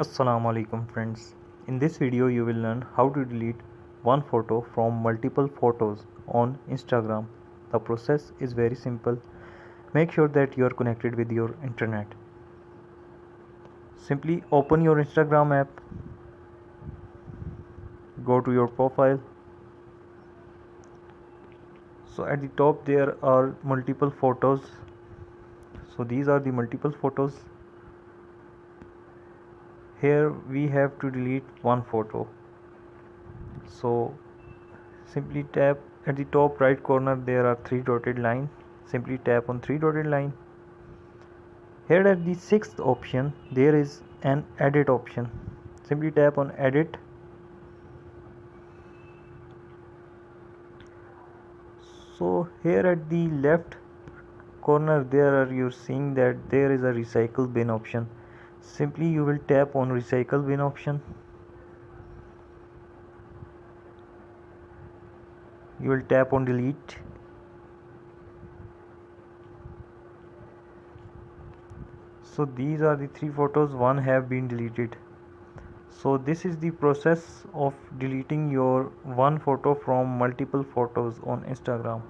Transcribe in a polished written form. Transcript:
Assalamu alaikum friends. In this video you will learn how to delete one photo from multiple photos on Instagram. The process is very simple. Make sure that you are connected with your internet. Simply open your Instagram app, go to your profile. So at the top there are multiple photos. So these are the multiple photos. Here we have to delete one photo. So simply tap at the top right corner, there are three dotted line. Simply tap on three dotted line. Here at the sixth option there is an edit option. Simply tap on edit. So here at the left corner there are you're seeing that there is a recycle bin option. Simply you will tap on recycle bin option. You will tap on delete. So these are the three photos, one have been deleted. So this is the process of deleting your one photo from multiple photos on Instagram.